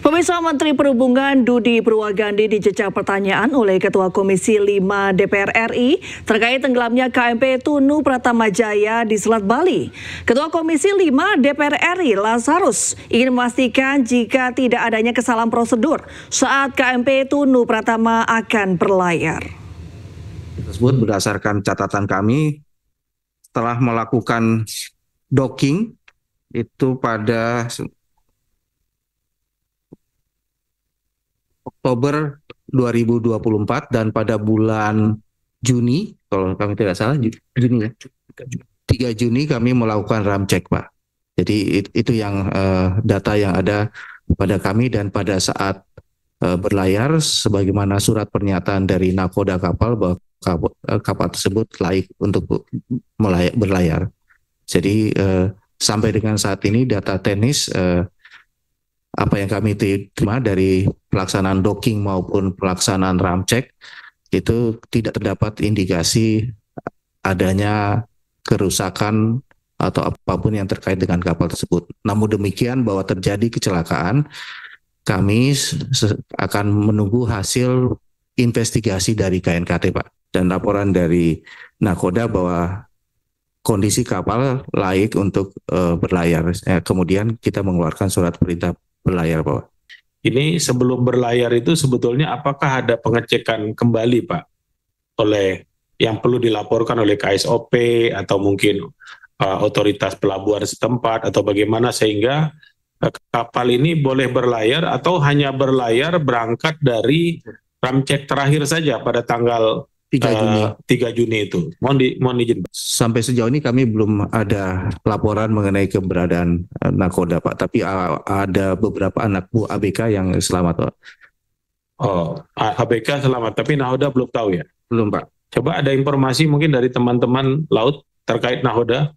Pemirsa, Menteri Perhubungan Budi Purwagandi dicecar pertanyaan oleh Ketua Komisi 5 DPR RI terkait tenggelamnya KMP Tunu Pratama Jaya di Selat Bali. Ketua Komisi 5 DPR RI Lazarus ingin memastikan jika tidak adanya kesalahan prosedur saat KMP Tunu Pratama akan berlayar. Tersebut berdasarkan catatan kami setelah melakukan docking itu pada Oktober 2024 dan pada bulan Juni, kalau kami tidak salah, Juni ya, 3 Juni kami melakukan ram cek, Pak. Jadi itu yang data yang ada pada kami, dan pada saat berlayar, sebagaimana surat pernyataan dari nakoda kapal bahwa kapal tersebut layak untuk berlayar. Jadi sampai dengan saat ini data teknis apa yang kami terima dari pelaksanaan docking maupun pelaksanaan ram cek itu tidak terdapat indikasi adanya kerusakan atau apapun yang terkait dengan kapal tersebut. Namun demikian, bahwa terjadi kecelakaan, kami akan menunggu hasil investigasi dari KNKT, Pak, dan laporan dari nakoda bahwa kondisi kapal layak untuk berlayar. Kemudian kita mengeluarkan surat perintah berlayar, Pak. Ini sebelum berlayar itu sebetulnya apakah ada pengecekan kembali, Pak, oleh yang perlu dilaporkan oleh KSOP atau mungkin otoritas pelabuhan setempat atau bagaimana sehingga kapal ini boleh berlayar, atau hanya berlayar berangkat dari ram cek terakhir saja pada tanggal 3 Juni itu. Mohon izin, Pak. Sampai sejauh ini kami belum ada laporan mengenai keberadaan nakoda, Pak. Tapi ada beberapa anak buah ABK yang selamat, Pak. Oh, ABK selamat, tapi nakoda belum tahu ya? Belum, Pak. Coba ada informasi mungkin dari teman-teman laut terkait nakoda?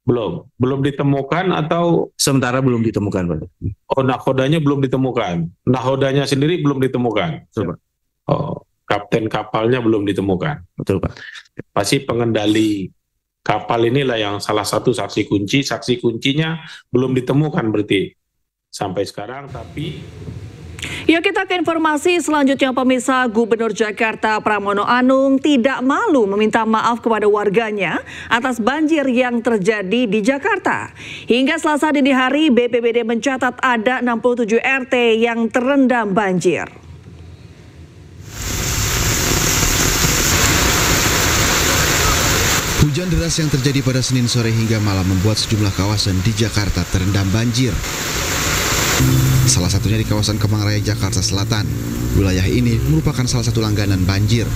Belum ditemukan atau? Sementara belum ditemukan, Pak. Oh, nakodanya belum ditemukan. Nakodanya sendiri belum ditemukan. Betul, Pak. Oh, kapten kapalnya belum ditemukan. Betul, Pak. Pasti pengendali kapal inilah yang salah satu saksi kunci. Saksi kuncinya belum ditemukan berarti sampai sekarang, tapi... Ya, kita ke informasi selanjutnya, pemirsa. Gubernur Jakarta Pramono Anung tidak malu meminta maaf kepada warganya atas banjir yang terjadi di Jakarta. Hingga Selasa dini hari, BPBD mencatat ada 67 RT yang terendam banjir. Hujan deras yang terjadi pada Senin sore hingga malam membuat sejumlah kawasan di Jakarta terendam banjir. Salah satunya di kawasan Kemang Raya, Jakarta Selatan. Wilayah ini merupakan salah satu langganan banjir.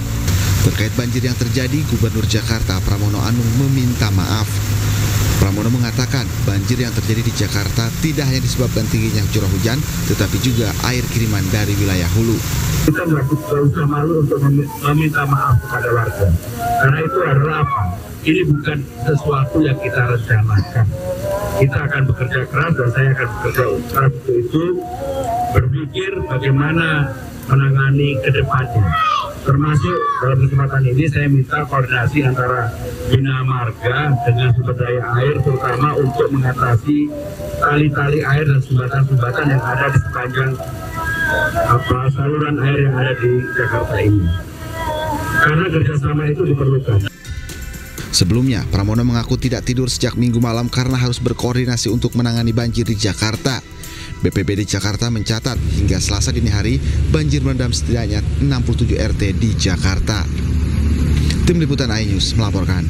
Terkait banjir yang terjadi, Gubernur Jakarta Pramono Anung meminta maaf. Pramono mengatakan banjir yang terjadi di Jakarta tidak hanya disebabkan tingginya curah hujan, tetapi juga air kiriman dari wilayah hulu. Kita tidak usah malu untuk meminta maaf kepada warga. Karena itu adalah apa? Ini bukan sesuatu yang kita rencanakan. Kita akan bekerja keras dan saya akan bekerja keras untuk itu, berpikir bagaimana menangani ke depannya. Termasuk dalam kesempatan ini saya minta koordinasi antara Bina Marga dengan sumber daya air, terutama untuk mengatasi tali-tali air dan sumbatan-sumbatan yang ada di sepanjang saluran air yang ada di Jakarta ini. Karena kerjasama itu diperlukan. Sebelumnya, Pramono mengaku tidak tidur sejak Minggu malam karena harus berkoordinasi untuk menangani banjir di Jakarta. BPBD Jakarta mencatat hingga Selasa dini hari, banjir merendam setidaknya 67 RT di Jakarta. Tim Liputan iNews melaporkan.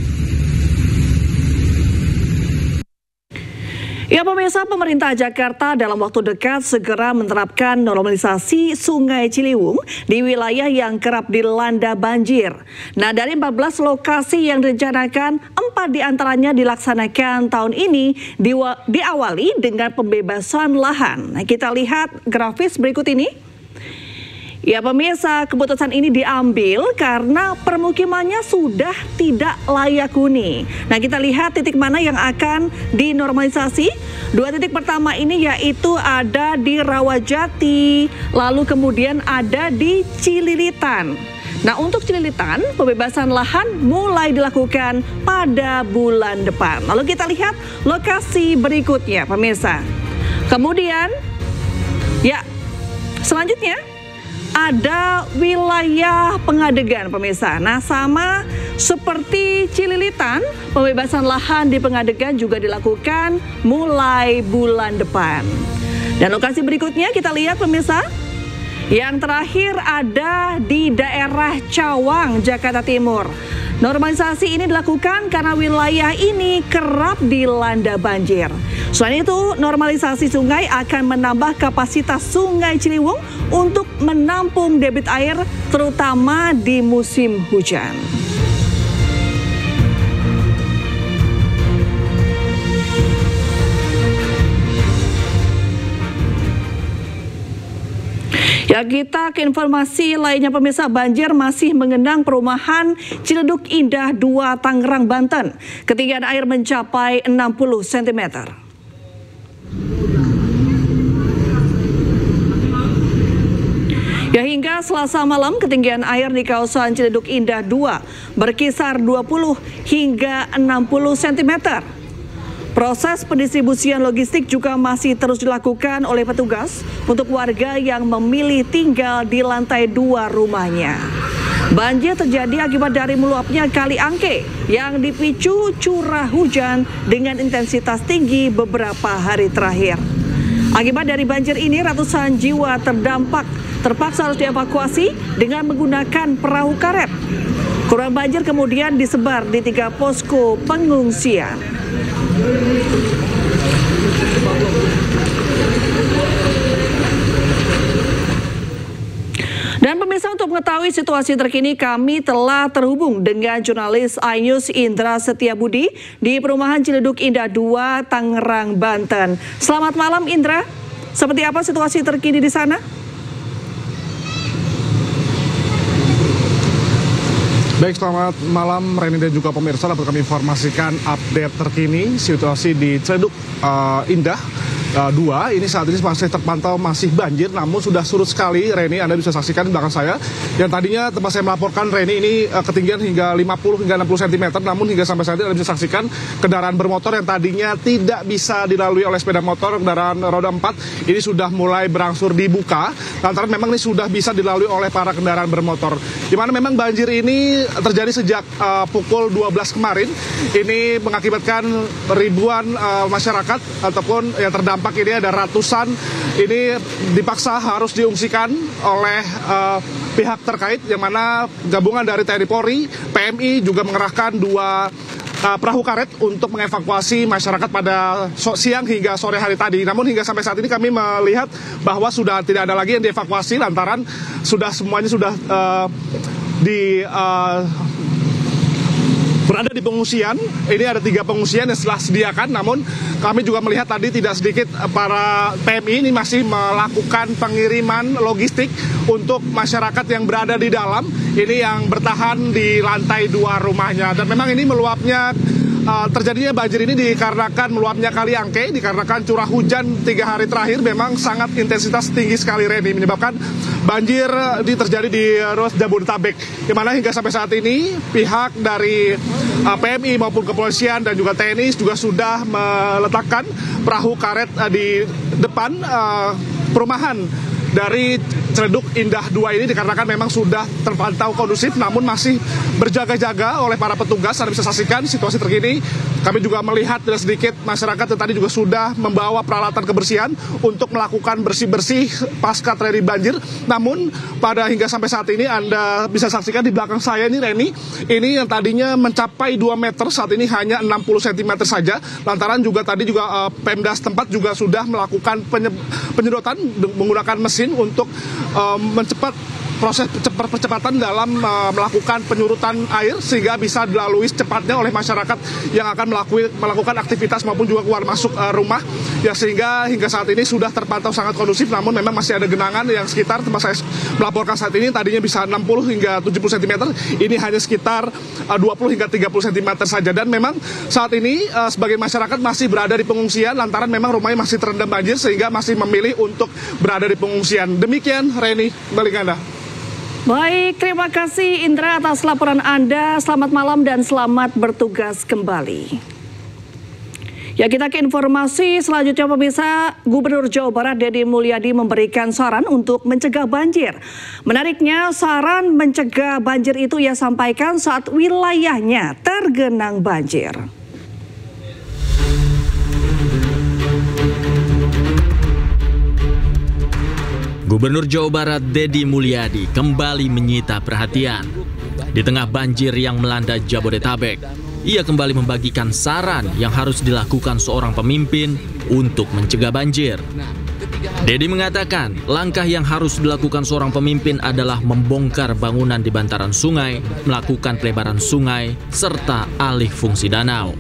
Ya, pemirsa, pemerintah Jakarta dalam waktu dekat segera menerapkan normalisasi Sungai Ciliwung di wilayah yang kerap dilanda banjir. Nah, dari 14 lokasi yang direncanakan, 4 diantaranya dilaksanakan tahun ini diawali dengan pembebasan lahan. Nah, kita lihat grafis berikut ini. Ya, pemirsa, keputusan ini diambil karena permukimannya sudah tidak layak huni. Nah, kita lihat titik mana yang akan dinormalisasi. 2 titik pertama ini yaitu ada di Rawajati, lalu kemudian ada di Cililitan. Nah, untuk Cililitan, pembebasan lahan mulai dilakukan pada bulan depan. Lalu kita lihat lokasi berikutnya, pemirsa. Kemudian, ya, wilayah Pengadegan, pemirsa. Nah, sama seperti Cililitan, pembebasan lahan di Pengadegan juga dilakukan mulai bulan depan. Dan lokasi berikutnya kita lihat, pemirsa. Yang terakhir ada di daerah Cawang, Jakarta Timur. Normalisasi ini dilakukan karena wilayah ini kerap dilanda banjir. Selain itu, normalisasi sungai akan menambah kapasitas Sungai Ciliwung untuk menampung debit air, terutama di musim hujan. Ya, kita ke informasi lainnya, pemirsa. Banjir masih mengenang perumahan Ciledug Indah 2, Tangerang, Banten. Ketinggian air mencapai 60 cm. Ya, hingga Selasa malam ketinggian air di kawasan Ciledug Indah 2 berkisar 20 hingga 60 cm. Proses pendistribusian logistik juga masih terus dilakukan oleh petugas untuk warga yang memilih tinggal di lantai 2 rumahnya. Banjir terjadi akibat dari meluapnya Kali Angke yang dipicu curah hujan dengan intensitas tinggi beberapa hari terakhir. Akibat dari banjir ini, ratusan jiwa terdampak terpaksa harus dievakuasi dengan menggunakan perahu karet. Korban banjir kemudian disebar di 3 posko pengungsian. Dan pemirsa, untuk mengetahui situasi terkini, kami telah terhubung dengan jurnalis iNews Indra Setiabudi di perumahan Ciledug Indah 2, Tangerang, Banten. Selamat malam, Indra. Seperti apa situasi terkini di sana? Baik, selamat malam Reni dan juga pemirsa. Dapat kami informasikan update terkini situasi di Ciledug Indah 2. Ini saat ini masih terpantau masih banjir, namun sudah surut sekali. Reni, Anda bisa saksikan di belakang saya. Yang tadinya tempat saya melaporkan, Reni, ini ketinggian hingga 50 hingga 60 cm. Namun hingga sampai saat ini Anda bisa saksikan kendaraan bermotor yang tadinya tidak bisa dilalui oleh sepeda motor, kendaraan roda 4, ini sudah mulai berangsur dibuka. Lantaran memang ini sudah bisa dilalui oleh para kendaraan bermotor. Di mana memang banjir ini terjadi sejak pukul 12 kemarin. Ini mengakibatkan ribuan masyarakat ataupun yang terdampak ini ada ratusan, ini dipaksa harus diungsikan oleh pihak terkait, yang mana gabungan dari TNI Polri, PMI juga mengerahkan 2 perahu karet untuk mengevakuasi masyarakat pada siang hingga sore hari tadi. Namun hingga sampai saat ini kami melihat bahwa sudah tidak ada lagi yang dievakuasi lantaran semuanya sudah berada di pengungsian. Ini ada 3 pengungsian yang telah sediakan, namun kami juga melihat tadi tidak sedikit para PMI ini masih melakukan pengiriman logistik untuk masyarakat yang berada di dalam, ini yang bertahan di lantai 2 rumahnya. Dan memang ini meluapnya, terjadinya banjir ini dikarenakan meluapnya Kali Angke, dikarenakan curah hujan 3 hari terakhir memang sangat intensitas tinggi sekali, Reni, menyebabkan banjir terjadi di ruas Jabodetabek, di mana hingga sampai saat ini pihak dari PMI maupun kepolisian dan juga TNI juga sudah meletakkan perahu karet di depan perumahan dari Ciledug Indah 2 ini, dikarenakan memang sudah terpantau kondusif, namun masih berjaga-jaga oleh para petugas. Anda bisa saksikan situasi terkini. Kami juga melihat tidak sedikit masyarakat yang tadi juga sudah membawa peralatan kebersihan untuk melakukan bersih-bersih pasca terjadi banjir. Namun pada hingga sampai saat ini Anda bisa saksikan di belakang saya ini, Reni, ini yang tadinya mencapai 2 meter saat ini hanya 60 cm saja. Lantaran juga tadi juga Pemda setempat juga sudah melakukan penyedotan menggunakan mesin untuk mencepat proses percepatan dalam melakukan penyurutan air sehingga bisa dilalui secepatnya oleh masyarakat yang akan melakukan aktivitas maupun juga keluar masuk rumah, ya, sehingga hingga saat ini sudah terpantau sangat kondusif. Namun memang masih ada genangan yang sekitar tempat saya melaporkan saat ini tadinya bisa 60 hingga 70 cm, ini hanya sekitar 20 hingga 30 cm saja. Dan memang saat ini sebagai masyarakat masih berada di pengungsian lantaran memang rumahnya masih terendam banjir sehingga masih memilih untuk berada di pengungsian. Demikian, Reni, balik Anda. Baik, terima kasih Indra atas laporan Anda. Selamat malam dan selamat bertugas kembali. Ya, kita ke informasi selanjutnya pemirsa. Gubernur Jawa Barat Deddy Mulyadi memberikan saran untuk mencegah banjir. Menariknya, saran mencegah banjir itu ia sampaikan saat wilayahnya tergenang banjir. Gubernur Jawa Barat Deddy Mulyadi kembali menyita perhatian. Di tengah banjir yang melanda Jabodetabek, ia kembali membagikan saran yang harus dilakukan seorang pemimpin untuk mencegah banjir. Deddy mengatakan, langkah yang harus dilakukan seorang pemimpin adalah membongkar bangunan di bantaran sungai, melakukan pelebaran sungai, serta alih fungsi danau.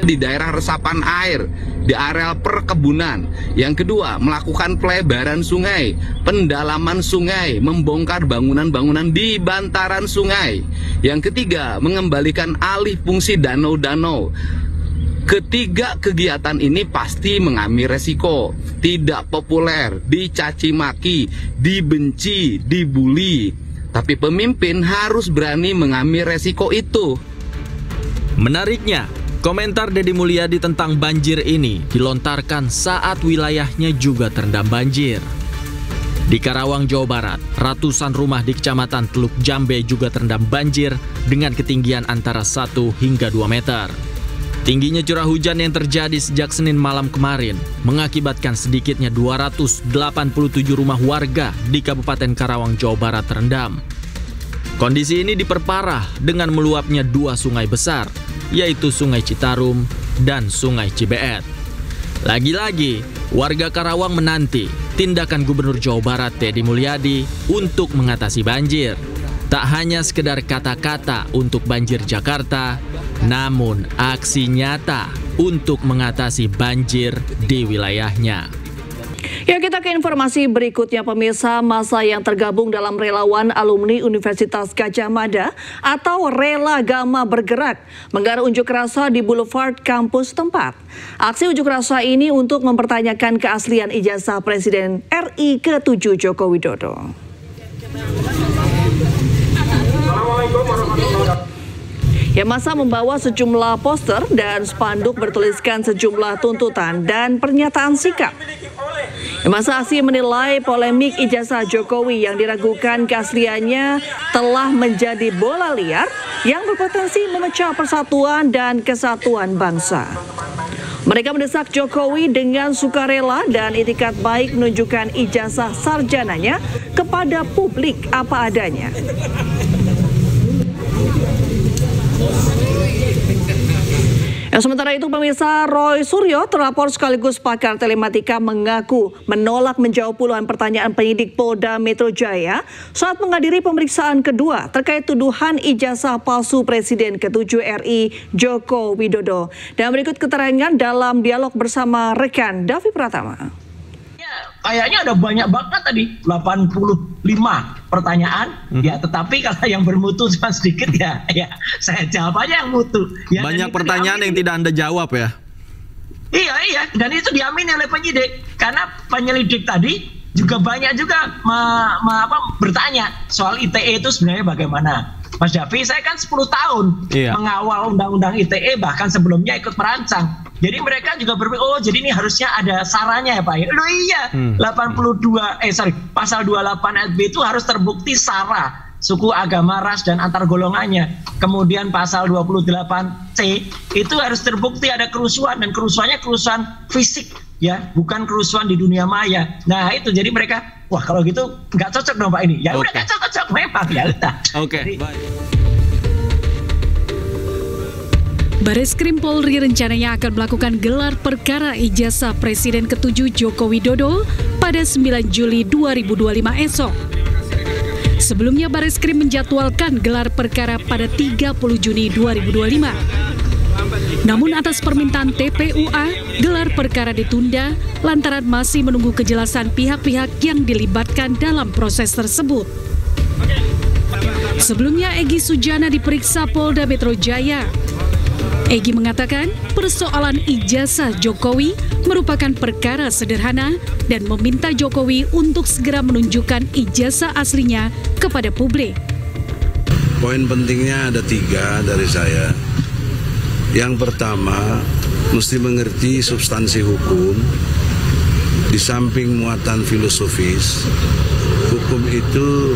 Di daerah resapan air, di areal perkebunan. Yang kedua, melakukan pelebaran sungai, pendalaman sungai, membongkar bangunan-bangunan di bantaran sungai. Yang ketiga, mengembalikan alih fungsi danau-danau. Ketiga kegiatan ini pasti mengambil resiko, tidak populer, dicaci maki, dibenci, dibully. Tapi pemimpin harus berani mengambil resiko itu. Menariknya, komentar Deddy Mulyadi tentang banjir ini dilontarkan saat wilayahnya juga terendam banjir. Di Karawang, Jawa Barat, ratusan rumah di Kecamatan Teluk Jambe juga terendam banjir dengan ketinggian antara 1 hingga 2 meter. Tingginya curah hujan yang terjadi sejak Senin malam kemarin mengakibatkan sedikitnya 287 rumah warga di Kabupaten Karawang, Jawa Barat terendam. Kondisi ini diperparah dengan meluapnya 2 sungai besar, yaitu Sungai Citarum dan Sungai Cibeet. Lagi-lagi, warga Karawang menanti tindakan Gubernur Jawa Barat Deddy Mulyadi untuk mengatasi banjir. Tak hanya sekedar kata-kata untuk banjir Jakarta, namun aksi nyata untuk mengatasi banjir di wilayahnya. Ya, kita ke informasi berikutnya pemirsa. Massa yang tergabung dalam relawan alumni Universitas Gadjah Mada atau Rela Gama Bergerak menggelar unjuk rasa di Boulevard kampus tempat. Aksi unjuk rasa ini untuk mempertanyakan keaslian ijazah Presiden RI ke-7 Joko Widodo. Ya, massa membawa sejumlah poster dan spanduk bertuliskan sejumlah tuntutan dan pernyataan sikap. Massa aksi menilai polemik ijazah Jokowi yang diragukan keasliannya telah menjadi bola liar yang berpotensi memecah persatuan dan kesatuan bangsa. Mereka mendesak Jokowi dengan sukarela dan itikat baik menunjukkan ijazah sarjananya kepada publik apa adanya. Sementara itu pemirsa, Roy Suryo, terlapor sekaligus pakar telematika, mengaku menolak menjawab puluhan pertanyaan penyidik Polda Metro Jaya saat menghadiri pemeriksaan kedua terkait tuduhan ijazah palsu Presiden ke-7 RI Joko Widodo. Dan berikut keterangan dalam dialog bersama rekan Davi Pratama. Kayaknya ada banyak banget tadi, 85 pertanyaan, ya, tetapi kalau yang bermutu cuma sedikit ya saya jawab aja yang mutu. Ya, banyak pertanyaan yang tidak Anda jawab ya? Iya, dan itu diamini oleh penyidik, karena penyelidik tadi juga banyak juga bertanya soal ITE itu sebenarnya bagaimana. Mas Davi, saya kan 10 tahun mengawal undang-undang ITE, bahkan sebelumnya ikut merancang. Jadi mereka juga berpikir, oh jadi ini harusnya ada sarannya ya Pak. Loh iya, pasal 28 ayat B itu harus terbukti sara, suku, agama, ras, dan antar golongannya. Kemudian pasal 28C itu harus terbukti ada kerusuhan, dan kerusuhannya kerusuhan fisik, ya, bukan kerusuhan di dunia maya. Nah itu, jadi mereka, wah kalau gitu nggak cocok dong Pak ini. Ya udah nggak cocok, memang ya udah. Oke. Bareskrim Polri rencananya akan melakukan gelar perkara ijazah Presiden ke-7 Joko Widodo pada 9 Juli 2025 esok. Sebelumnya Bareskrim menjadwalkan gelar perkara pada 30 Juni 2025. Namun atas permintaan TPUA, gelar perkara ditunda lantaran masih menunggu kejelasan pihak-pihak yang dilibatkan dalam proses tersebut. Sebelumnya Egy Sujana diperiksa Polda Metro Jaya. Egy mengatakan persoalan ijazah Jokowi merupakan perkara sederhana dan meminta Jokowi untuk segera menunjukkan ijazah aslinya kepada publik. Poin pentingnya ada 3 dari saya. Yang pertama, mesti mengerti substansi hukum. Di samping muatan filosofis, hukum itu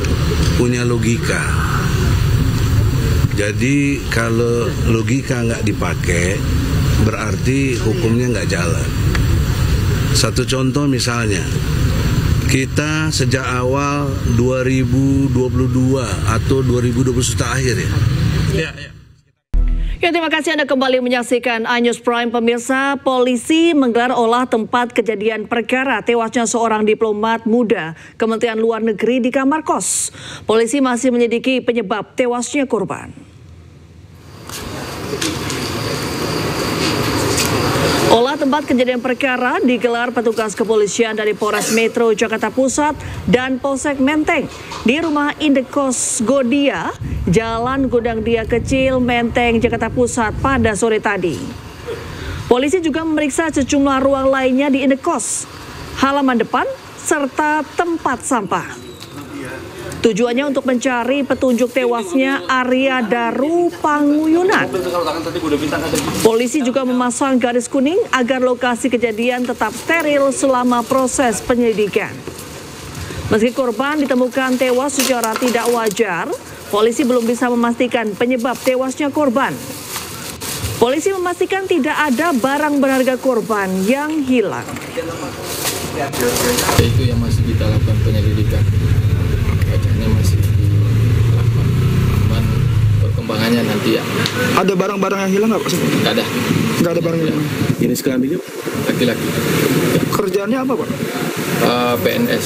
punya logika. Jadi kalau logika nggak dipakai, berarti hukumnya nggak jalan. Satu contoh misalnya, kita sejak awal 2022 atau 2021 akhir ya. Ya, terima kasih Anda kembali menyaksikan iNews Prime. Pemirsa, polisi menggelar olah tempat kejadian perkara tewasnya seorang diplomat muda Kementerian Luar Negeri di kamar kos. Polisi masih menyelidiki penyebab tewasnya korban. Olah tempat kejadian perkara digelar petugas kepolisian dari Polres Metro Jakarta Pusat dan Polsek Menteng di rumah Indekos Godia, Jalan Gudang Dia Kecil, Menteng, Jakarta Pusat pada sore tadi. Polisi juga memeriksa sejumlah ruang lainnya di Indekos, halaman depan, serta tempat sampah. Tujuannya untuk mencari petunjuk tewasnya Arya Daru Panguyunan. Polisi juga memasang garis kuning agar lokasi kejadian tetap steril selama proses penyelidikan. Meski korban ditemukan tewas secara tidak wajar, polisi belum bisa memastikan penyebab tewasnya korban. Polisi memastikan tidak ada barang berharga korban yang hilang. Itu yang masih kita lakukan penyelidikan. Wajahnya masih dilakukan. Cuman perkembangannya nanti ya. Ada barang-barang yang hilang nggak Pak? Nggak ada. Nggak ada barang yang hilang. Jenis kelaminnya laki-laki. Kerjaannya apa Pak? PNS.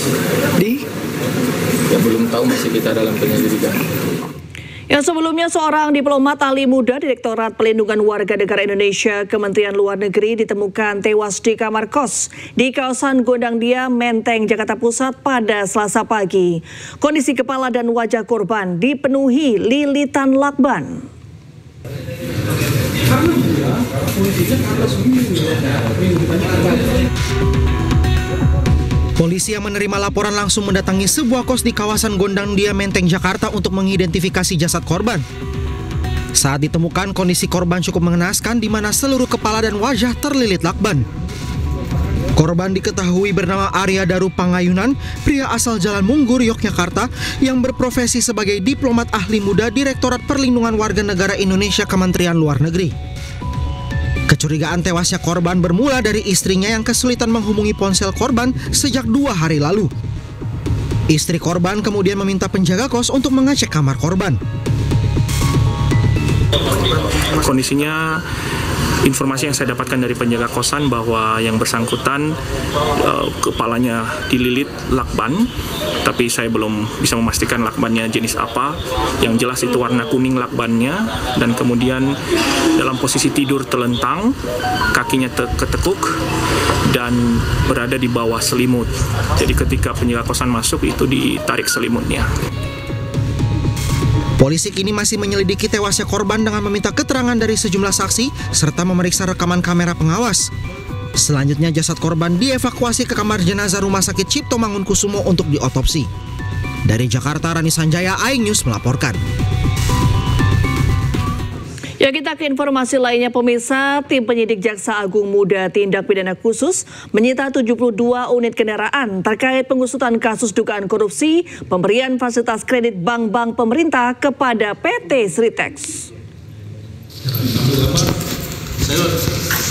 Di? Ya belum tahu, masih kita dalam penyelidikan. Yang sebelumnya seorang diplomat ahli muda Direktorat Pelindungan Warga Negara Indonesia Kementerian Luar Negeri ditemukan tewas di kamar kos di kawasan Gondang Dia, Menteng, Jakarta Pusat pada Selasa pagi. Kondisi kepala dan wajah korban dipenuhi lilitan lakban. Polisi yang menerima laporan langsung mendatangi sebuah kos di kawasan Gondang Dia, Menteng, Jakarta untuk mengidentifikasi jasad korban. Saat ditemukan, kondisi korban cukup mengenaskan di mana seluruh kepala dan wajah terlilit lakban. Korban diketahui bernama Arya Daru Panguyunan, pria asal Jalan Munggur, Yogyakarta, yang berprofesi sebagai diplomat ahli muda Direktorat Perlindungan Warga Negara Indonesia Kementerian Luar Negeri. Kecurigaan tewasnya korban bermula dari istrinya yang kesulitan menghubungi ponsel korban sejak 2 hari lalu. Istri korban kemudian meminta penjaga kos untuk mengecek kamar korban. Kondisinya, informasi yang saya dapatkan dari penjaga kosan bahwa yang bersangkutan kepalanya dililit lakban, tapi saya belum bisa memastikan lakbannya jenis apa. Yang jelas itu warna kuning lakbannya, dan kemudian dalam posisi tidur telentang, kakinya ketekuk dan berada di bawah selimut. Jadi ketika penjaga kosan masuk itu ditarik selimutnya. Polisi kini masih menyelidiki tewasnya korban dengan meminta keterangan dari sejumlah saksi serta memeriksa rekaman kamera pengawas. Selanjutnya jasad korban dievakuasi ke kamar jenazah Rumah Sakit Cipto Mangunkusumo untuk diotopsi. Dari Jakarta, Rani Sanjaya, iNews melaporkan. Ya, kita ke informasi lainnya pemirsa. Tim penyidik Jaksa Agung Muda Tindak Pidana Khusus menyita 72 unit kendaraan terkait pengusutan kasus dugaan korupsi pemberian fasilitas kredit bank-bank pemerintah kepada PT Sritex.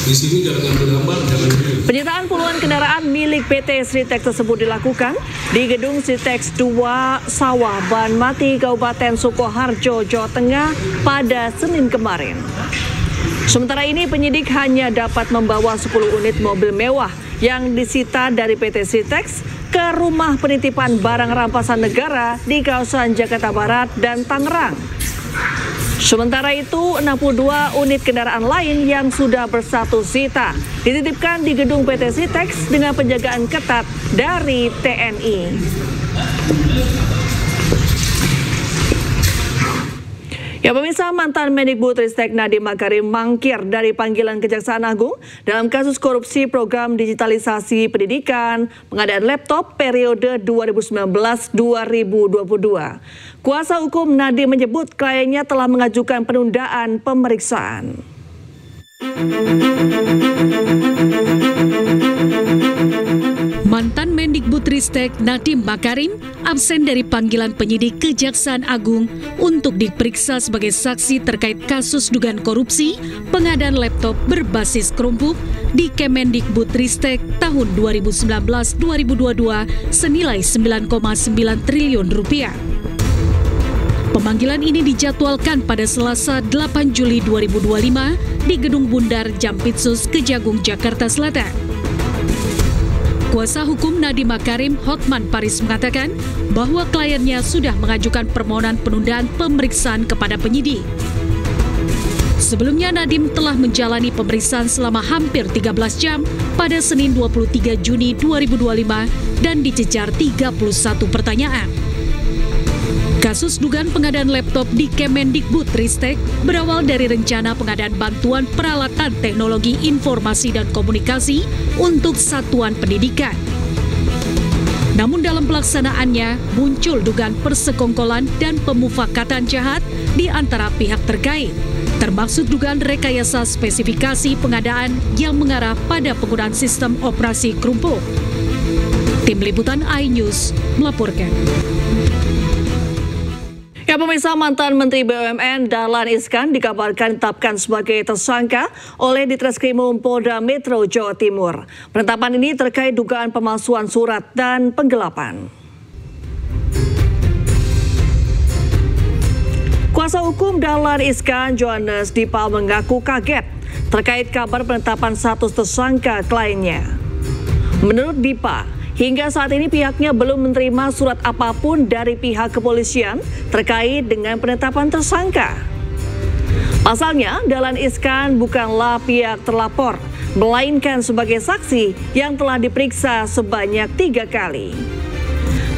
Di sini jangan ngambil gambar, jangan. Penyitaan puluhan kendaraan milik PT Sritex tersebut dilakukan di gedung Sritex 2 Sawah Banmati, Kabupaten Sukoharjo, Jawa Tengah pada Senin kemarin. Sementara ini penyidik hanya dapat membawa 10 unit mobil mewah yang disita dari PT Sritex ke rumah penitipan barang rampasan negara di kawasan Jakarta Barat dan Tangerang. Sementara itu, 62 unit kendaraan lain yang sudah berstatus sita dititipkan di gedung PT Sritex dengan penjagaan ketat dari TNI. Ya pemirsa, mantan Mendikbudristek Nadiem Makarim mangkir dari panggilan Kejaksaan Agung dalam kasus korupsi program digitalisasi pendidikan pengadaan laptop periode 2019-2022. Kuasa hukum Nadiem menyebut kliennya telah mengajukan penundaan pemeriksaan. Mantan Mendikbudristek Nadiem Makarim absen dari panggilan penyidik Kejaksaan Agung untuk diperiksa sebagai saksi terkait kasus dugaan korupsi pengadaan laptop berbasis Chromebook di Kemendikbudristek tahun 2019-2022 senilai 9,9 triliun rupiah. Pemanggilan ini dijadwalkan pada Selasa 8 Juli 2025 di Gedung Bundar Jampitsus Kejagung, Jakarta Selatan. Kuasa hukum Nadiem Makarim, Hotman Paris, mengatakan bahwa kliennya sudah mengajukan permohonan penundaan pemeriksaan kepada penyidik. Sebelumnya Nadiem telah menjalani pemeriksaan selama hampir 13 jam pada Senin 23 Juni 2025 dan dicecar 31 pertanyaan. Kasus dugaan pengadaan laptop di Kemendikbudristek berawal dari rencana pengadaan bantuan peralatan teknologi informasi dan komunikasi untuk satuan pendidikan. Namun dalam pelaksanaannya muncul dugaan persekongkolan dan pemufakatan jahat di antara pihak terkait, termasuk dugaan rekayasa spesifikasi pengadaan yang mengarah pada penggunaan sistem operasi Chromebook. Tim Liputan iNews melaporkan. Ya, pemirsa, mantan Menteri BUMN Dahlan Iskan dikabarkan ditetapkan sebagai tersangka oleh Ditreskrimum Polda Metro Jawa Timur. Penetapan ini terkait dugaan pemalsuan surat dan penggelapan. Kuasa hukum Dahlan Iskan, Johannes Dipa, mengaku kaget terkait kabar penetapan status tersangka kliennya. Menurut Dipa, hingga saat ini pihaknya belum menerima surat apapun dari pihak kepolisian terkait dengan penetapan tersangka. Pasalnya, Dahlan Iskan bukanlah pihak terlapor, melainkan sebagai saksi yang telah diperiksa sebanyak 3 kali.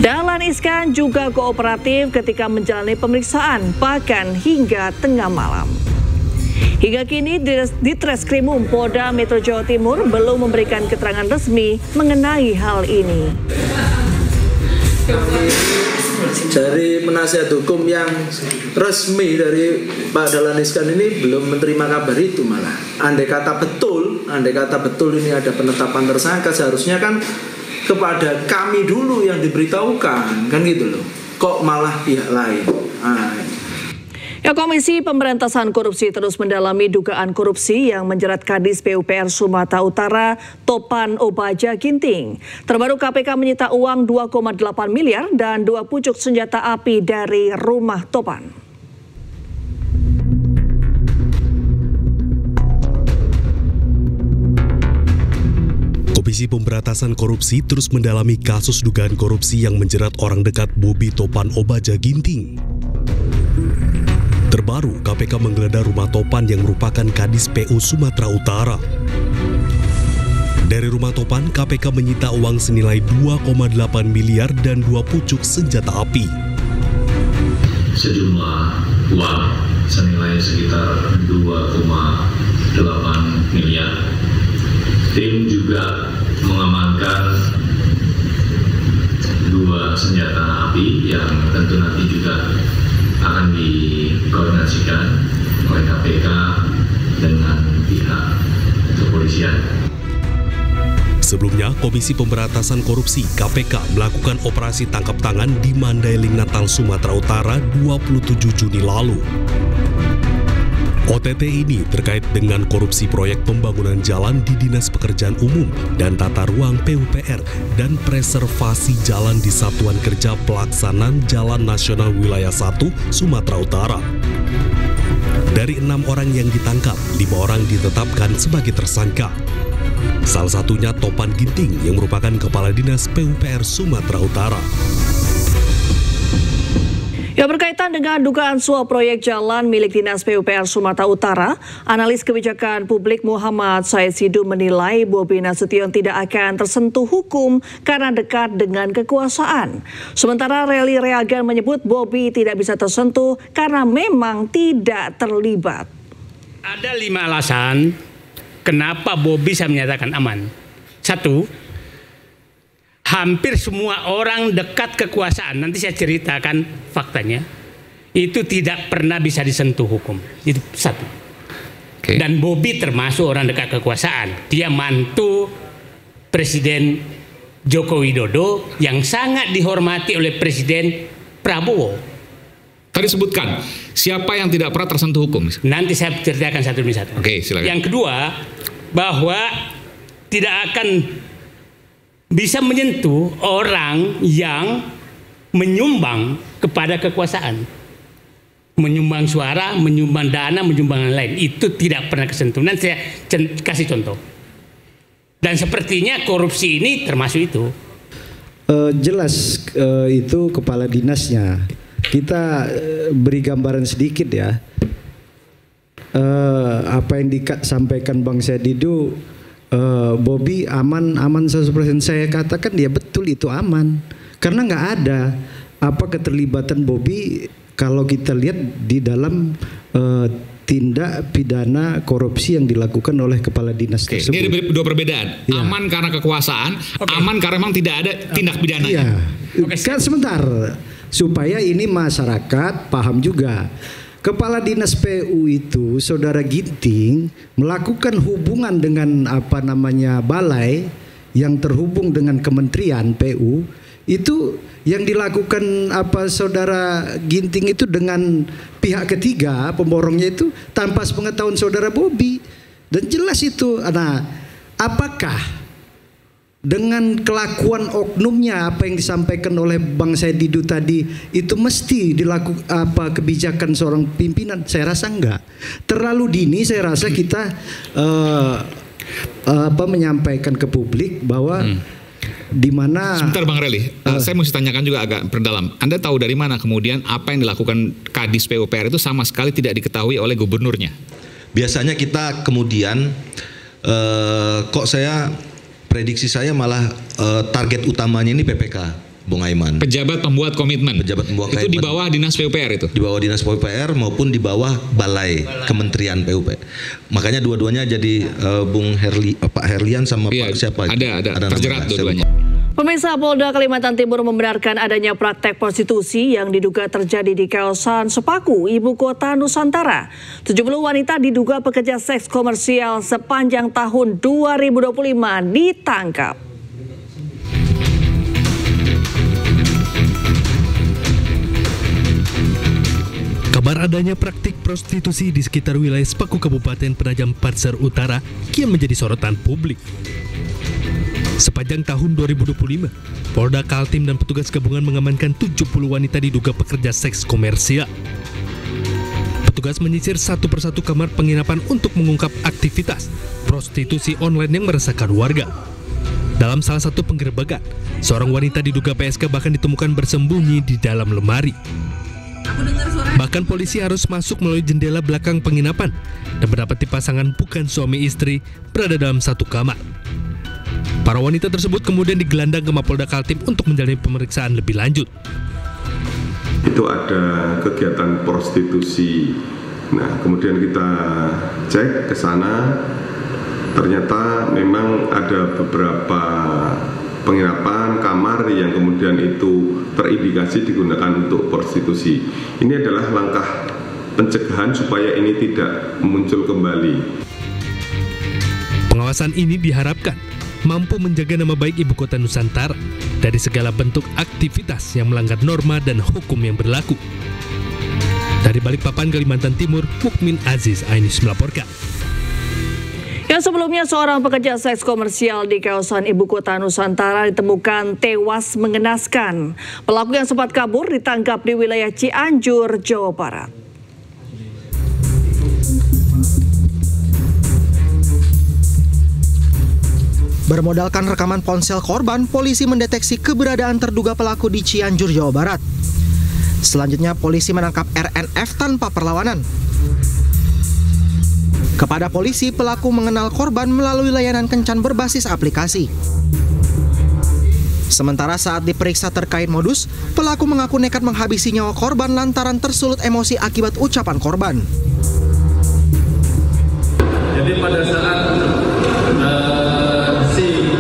Dahlan Iskan juga kooperatif ketika menjalani pemeriksaan, bahkan hingga tengah malam. Hingga kini Ditreskrimum Polda Metro Jawa Timur belum memberikan keterangan resmi mengenai hal ini. Dari penasihat hukum yang resmi dari Pak Dahlan Iskan ini belum menerima kabar itu malah. Andai kata betul ini ada penetapan tersangka, seharusnya kan kepada kami dulu yang diberitahukan, kan gitu loh. Kok malah pihak lain? Ya, Komisi Pemberantasan Korupsi terus mendalami dugaan korupsi yang menjerat Kadis PUPR Sumatera Utara Topan Obaja Ginting. Terbaru KPK menyita uang 2,8 miliar dan 2 pucuk senjata api dari rumah Topan. Komisi Pemberantasan Korupsi terus mendalami kasus dugaan korupsi yang menjerat orang dekat Bobi Topan Obaja Ginting. Terbaru, KPK menggeledah rumah Topan yang merupakan Kadis PU Sumatera Utara. Dari rumah Topan, KPK menyita uang senilai 2,8 miliar dan 2 pucuk senjata api. Sejumlah uang senilai sekitar 2,8 miliar. Tim juga mengamankan 2 senjata api yang tentu nanti juga akan dikoordinasikan oleh KPK dengan pihak kepolisian. Sebelumnya, Komisi Pemberantasan Korupsi (KPK) melakukan operasi tangkap tangan di Mandailing, Natal, Sumatera Utara 27 Juni lalu. OTT ini terkait dengan korupsi proyek pembangunan jalan di Dinas Pekerjaan Umum dan Tata Ruang PUPR dan preservasi jalan di Satuan Kerja Pelaksanaan Jalan Nasional Wilayah 1 Sumatera Utara. Dari 6 orang yang ditangkap, 5 orang ditetapkan sebagai tersangka. Salah satunya Topan Ginting yang merupakan Kepala Dinas PUPR Sumatera Utara. Ya, berkaitan dengan dugaan suap proyek jalan milik Dinas PUPR Sumatera Utara, analis kebijakan publik Muhammad Said Sidu menilai Bobi Nasution tidak akan tersentuh hukum karena dekat dengan kekuasaan. Sementara Rally Reagan menyebut Bobi tidak bisa tersentuh karena memang tidak terlibat. Ada 5 alasan kenapa Bobi saya menyatakan aman. 1, hampir semua orang dekat kekuasaan, nanti saya ceritakan faktanya, itu tidak pernah bisa disentuh hukum. Itu 1. Dan Bobi termasuk orang dekat kekuasaan. Dia mantu Presiden Joko Widodo yang sangat dihormati oleh Presiden Prabowo. Tadi sebutkan siapa yang tidak pernah tersentuh hukum. Nanti saya ceritakan satu demi satu. Oke, silakan. Yang kedua, bahwa tidak akan bisa menyentuh orang yang menyumbang kepada kekuasaan, menyumbang suara, menyumbang dana, menyumbang yang lain. Itu tidak pernah kesentuh. Nanti saya kasih contoh. Dan sepertinya korupsi ini termasuk itu. Jelas itu kepala dinasnya. Kita beri gambaran sedikit ya. Apa yang disampaikan Bang Sedidu, Bobi aman 100%. Saya katakan dia betul itu aman. Karena nggak ada keterlibatan Bobi kalau kita lihat di dalam tindak pidana korupsi yang dilakukan oleh kepala dinas tersebut. Ini ada dua perbedaan. Ya. Aman karena kekuasaan, aman karena memang tidak ada tindak pidananya. Iya. Kan sebentar. Supaya ini masyarakat paham juga. Kepala Dinas PU itu Saudara Ginting melakukan hubungan dengan balai yang terhubung dengan Kementerian PU. Itu yang dilakukan Saudara Ginting itu dengan pihak ketiga pemborongnya itu tanpa sepengetahuan Saudara Bobi. Dan jelas itu. Nah, apakah dengan kelakuan oknumnya apa yang disampaikan oleh Bang Sedidu tadi itu mesti dilakukan kebijakan seorang pimpinan? Saya rasa enggak. Terlalu dini saya rasa kita menyampaikan ke publik bahwa di mana. Sebentar Bang Reli, saya mesti tanyakan juga agak berdalam. Anda tahu dari mana kemudian apa yang dilakukan Kadis PUPR itu sama sekali tidak diketahui oleh gubernurnya? Biasanya kita kemudian prediksi saya malah target utamanya ini PPK, Bung Aiman. Pejabat pembuat komitmen. Itu di bawah Dinas PUPR itu? Di bawah Dinas PUPR maupun di bawah Balai Kementerian PUPR. Makanya dua-duanya jadi Pak Herlian sama Pak siapa? Ada terjerat dua-duanya. Pemirsa, Polda Kalimantan Timur membenarkan adanya praktek prostitusi yang diduga terjadi di kawasan Sepaku, Ibu Kota Nusantara. 70 wanita diduga pekerja seks komersial sepanjang tahun 2025 ditangkap. Kabar adanya praktik prostitusi di sekitar wilayah Sepaku Kabupaten Penajam Pasar Utara kian menjadi sorotan publik. Sepanjang tahun 2025, Polda Kaltim dan petugas gabungan mengamankan 70 wanita diduga pekerja seks komersial. Petugas menyisir satu persatu kamar penginapan untuk mengungkap aktivitas prostitusi online yang meresahkan warga. Dalam salah satu penggerebekan, seorang wanita diduga PSK bahkan ditemukan bersembunyi di dalam lemari. Bahkan polisi harus masuk melalui jendela belakang penginapan dan mendapati pasangan bukan suami istri berada dalam satu kamar. Para wanita tersebut kemudian digelandang ke Mapolda Kaltim untuk menjalani pemeriksaan lebih lanjut. Itu ada kegiatan prostitusi. Nah, kemudian kita cek ke sana, ternyata memang ada beberapa penginapan kamar yang kemudian itu terindikasi digunakan untuk prostitusi. Ini adalah langkah pencegahan supaya ini tidak muncul kembali. Pengawasan ini diharapkan mampu menjaga nama baik Ibu Kota Nusantara dari segala bentuk aktivitas yang melanggar norma dan hukum yang berlaku. Dari Balikpapan, Kalimantan Timur, Mukmin Aziz Ainus melaporkan. Yang sebelumnya seorang pekerja seks komersial di kawasan Ibu Kota Nusantara ditemukan tewas mengenaskan. Pelaku yang sempat kabur ditangkap di wilayah Cianjur, Jawa Barat. Bermodalkan rekaman ponsel korban, polisi mendeteksi keberadaan terduga pelaku di Cianjur, Jawa Barat. Selanjutnya, polisi menangkap RNF tanpa perlawanan. Kepada polisi, pelaku mengenal korban melalui layanan kencan berbasis aplikasi. Sementara saat diperiksa terkait modus, pelaku mengaku nekat menghabisi nyawa korban lantaran tersulut emosi akibat ucapan korban. Jadi pada saat si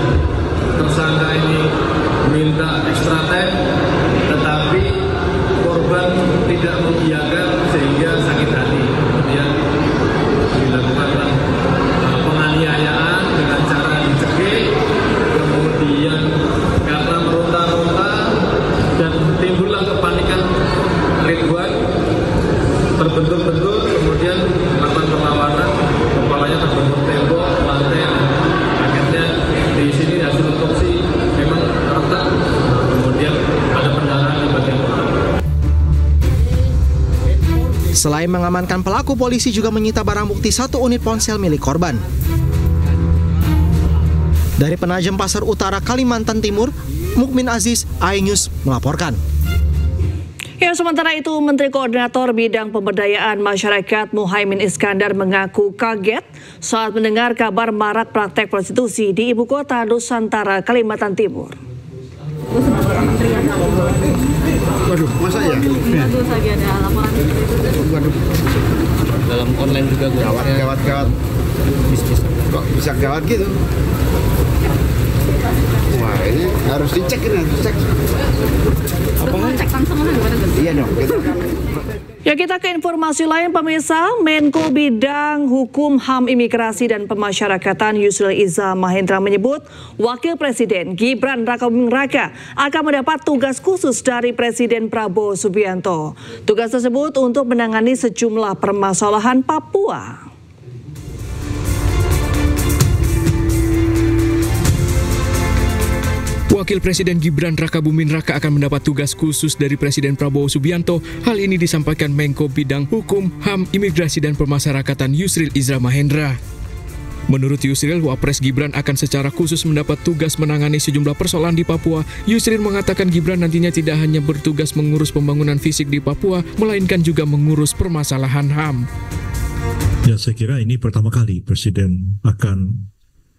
tersangka ini minta extra time, tetapi korban tidak mengiyakan sehingga sakit hati. Kemudian dilakukan Selain mengamankan pelaku, polisi juga menyita barang bukti 1 unit ponsel milik korban. Dari Penajem Pasar Utara, Kalimantan Timur, Mukmin Aziz, iNews melaporkan. Ya, sementara itu Menteri Koordinator Bidang Pemberdayaan Masyarakat Muhaimin Iskandar mengaku kaget saat mendengar kabar marak praktek prostitusi di ibu kota Nusantara, Kalimantan Timur. Waduh, masa ya? Bagus lagi ada laporan. Waduh. Dalam online juga gawat. Bisnis. Kok bisa gawat gitu? Wah, ini harus dicek ini, dicek. Apa? Cek langsung lah gimana? Iya dong. Ya, kita ke informasi lain pemirsa. Menko Bidang Hukum, HAM, Imigrasi dan Pemasyarakatan Yusril Iza Mahendra menyebut Wakil Presiden Gibran Rakabuming Raka akan mendapat tugas khusus dari Presiden Prabowo Subianto. Tugas tersebut untuk menangani sejumlah permasalahan Papua. Wakil Presiden Gibran Rakabuming Raka akan mendapat tugas khusus dari Presiden Prabowo Subianto. Hal ini disampaikan Menko Bidang Hukum, HAM, Imigrasi dan Pemasyarakatan Yusril Iza Mahendra. Menurut Yusril, Wapres Gibran akan secara khusus mendapat tugas menangani sejumlah persoalan di Papua. Yusril mengatakan Gibran nantinya tidak hanya bertugas mengurus pembangunan fisik di Papua, melainkan juga mengurus permasalahan HAM. Ya, saya kira ini pertama kali Presiden akan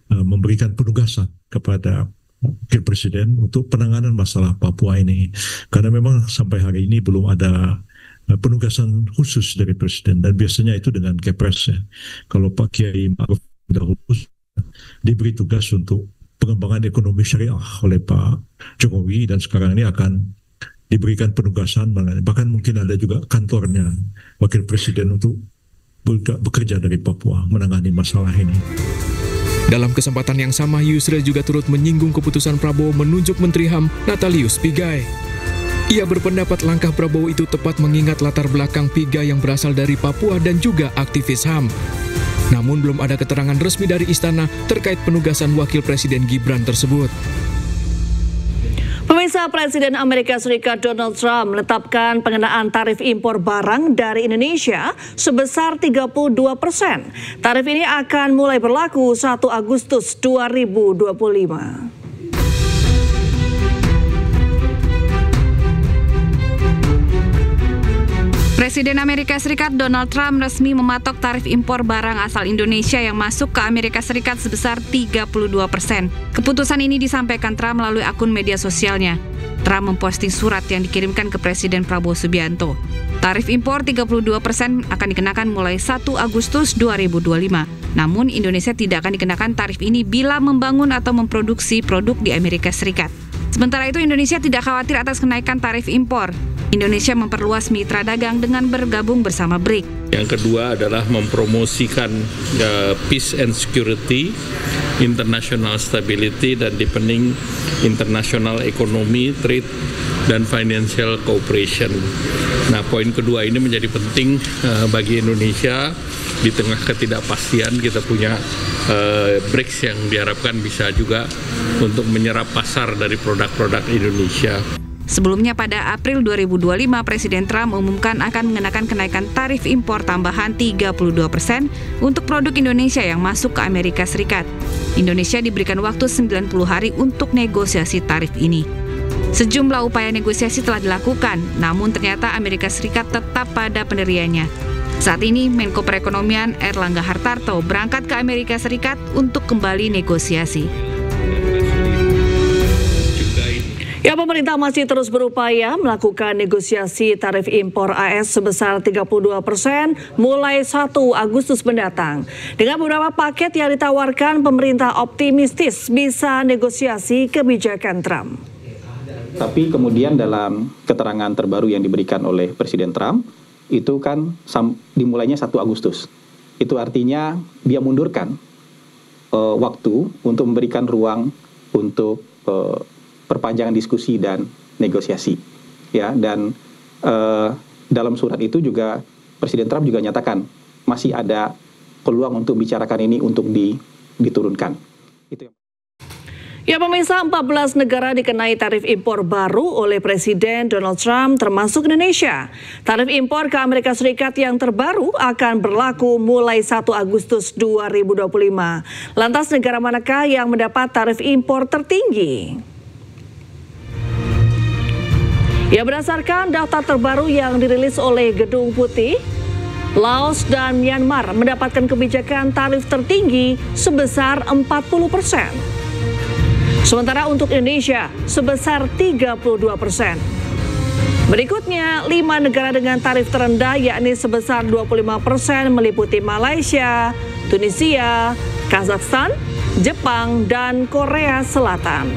memberikan penugasan kepada Wakil Presiden untuk penanganan masalah Papua ini. Karena memang sampai hari ini belum ada penugasan khusus dari Presiden, dan biasanya itu dengan Kepres ya. Kalau Pak Kiai Ma'ruf dahulu diberi tugas untuk pengembangan ekonomi syariah oleh Pak Jokowi, dan sekarang ini akan diberikan penugasan, bahkan mungkin ada juga kantornya Wakil Presiden untuk bekerja dari Papua menangani masalah ini. Dalam kesempatan yang sama, Yusril juga turut menyinggung keputusan Prabowo menunjuk Menteri HAM Natalius Pigai. Ia berpendapat langkah Prabowo itu tepat mengingat latar belakang Pigai yang berasal dari Papua dan juga aktivis HAM. Namun belum ada keterangan resmi dari istana terkait penugasan Wakil Presiden Gibran tersebut. Pemirsa, Presiden Amerika Serikat Donald Trump menetapkan pengenaan tarif impor barang dari Indonesia sebesar 32%. Tarif ini akan mulai berlaku 1 Agustus 2025. Presiden Amerika Serikat Donald Trump resmi mematok tarif impor barang asal Indonesia yang masuk ke Amerika Serikat sebesar 32%. Keputusan ini disampaikan Trump melalui akun media sosialnya. Trump memposting surat yang dikirimkan ke Presiden Prabowo Subianto. Tarif impor 32% akan dikenakan mulai 1 Agustus 2025. Namun Indonesia tidak akan dikenakan tarif ini bila membangun atau memproduksi produk di Amerika Serikat. Sementara itu Indonesia tidak khawatir atas kenaikan tarif impor. Indonesia memperluas mitra dagang dengan bergabung bersama BRIC. Yang kedua adalah mempromosikan peace and security, international stability dan deepening international economy, trade dan financial cooperation. Nah, poin kedua ini menjadi penting bagi Indonesia di tengah ketidakpastian. Kita punya BRICS yang diharapkan bisa juga untuk menyerap pasar dari produk-produk Indonesia. Sebelumnya pada April 2025, Presiden Trump mengumumkan akan mengenakan kenaikan tarif impor tambahan 32% untuk produk Indonesia yang masuk ke Amerika Serikat. Indonesia diberikan waktu 90 hari untuk negosiasi tarif ini. Sejumlah upaya negosiasi telah dilakukan, namun ternyata Amerika Serikat tetap pada pendiriannya. Saat ini, Menko Perekonomian Erlangga Hartarto berangkat ke Amerika Serikat untuk kembali negosiasi. Ya, pemerintah masih terus berupaya melakukan negosiasi tarif impor AS sebesar 32% mulai 1 Agustus mendatang. Dengan beberapa paket yang ditawarkan, pemerintah optimistis bisa negosiasi kebijakan Trump. Tapi kemudian dalam keterangan terbaru yang diberikan oleh Presiden Trump, itu kan dimulainya 1 Agustus. Itu artinya dia mundurkan waktu untuk memberikan ruang untuk perpanjangan diskusi dan negosiasi, ya. Dan dalam surat itu juga Presiden Trump juga nyatakan masih ada peluang untuk bicarakan ini untuk diturunkan. Itu. Ya pemirsa, 14 negara dikenai tarif impor baru oleh Presiden Donald Trump termasuk Indonesia. Tarif impor ke Amerika Serikat yang terbaru akan berlaku mulai 1 Agustus 2025. Lantas negara manakah yang mendapat tarif impor tertinggi? Ya berdasarkan daftar terbaru yang dirilis oleh Gedung Putih, Laos dan Myanmar mendapatkan kebijakan tarif tertinggi sebesar 40%. Sementara untuk Indonesia sebesar 32%. Berikutnya, 5 negara dengan tarif terendah yakni sebesar 25% meliputi Malaysia, Tunisia, Kazakhstan, Jepang, dan Korea Selatan.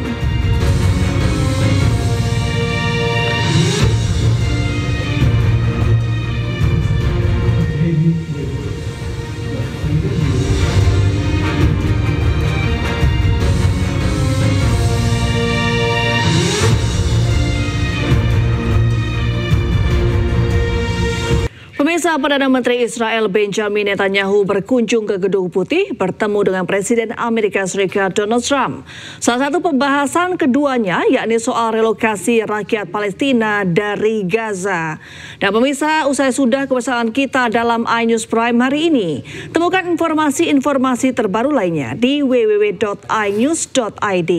Pemirsa, Perdana Menteri Israel Benjamin Netanyahu berkunjung ke Gedung Putih bertemu dengan Presiden Amerika Serikat Donald Trump. Salah satu pembahasan keduanya yakni soal relokasi rakyat Palestina dari Gaza. Dan pemirsa, usai sudah kebersamaan kita dalam iNews Prime hari ini. Temukan informasi-informasi terbaru lainnya di www.inews.id.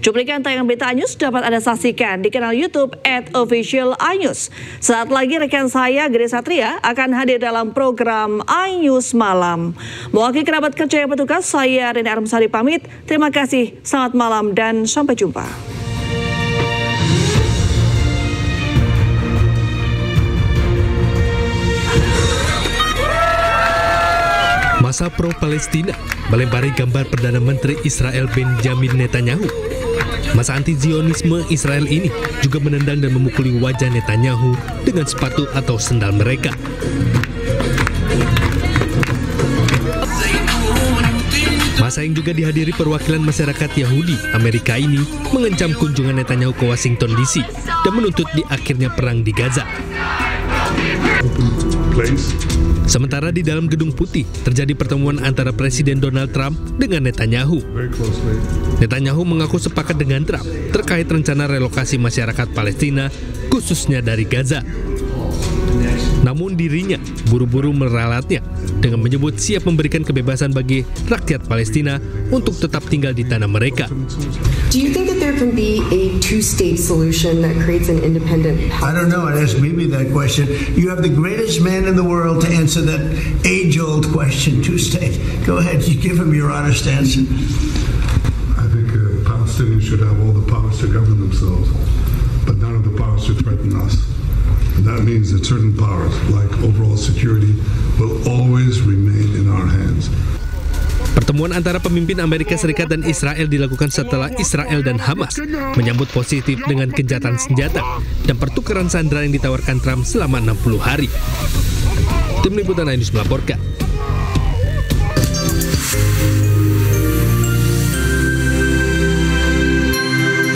Cuplikan tayangan berita iNews dapat Anda saksikan di kanal YouTube @officialinews. Saat lagi rekan saya Gede Satria akan hadir dalam program iNews Malam. Mewakili kerabat kerja yang bertugas, saya Reni Armsari pamit. Terima kasih, selamat malam dan sampai jumpa. Masa pro-Palestina melempari gambar Perdana Menteri Israel Benjamin Netanyahu. Masa anti-Zionisme Israel ini juga menendang dan memukuli wajah Netanyahu dengan sepatu atau sendal mereka. Masa yang juga dihadiri perwakilan masyarakat Yahudi Amerika ini mengancam kunjungan Netanyahu ke Washington DC dan menuntut di akhirnya perang di Gaza. Sementara di dalam Gedung Putih terjadi pertemuan antara Presiden Donald Trump dengan Netanyahu. Netanyahu mengaku sepakat dengan Trump terkait rencana relokasi masyarakat Palestina, khususnya dari Gaza. Namun dirinya buru-buru meralatnya dengan menyebut siap memberikan kebebasan bagi rakyat Palestina untuk tetap tinggal di tanah mereka. Do you think that there can be a two-state solution that creates an independent? I don't know. I'd ask Bibi that question. You have the greatest man in the world to answer that age-old question, two-state. Go ahead, you give him your honest answer. I think Palestinians should have all the powers to govern themselves, but none of the powers to threaten us. And that means that certain powers, like overall security, will always remain in our hands. Pertemuan antara pemimpin Amerika Serikat dan Israel dilakukan setelah Israel dan Hamas menyambut positif dengan gencatan senjata dan pertukaran sandera yang ditawarkan Trump selama 60 hari. Tim Liputan iNews melaporkan.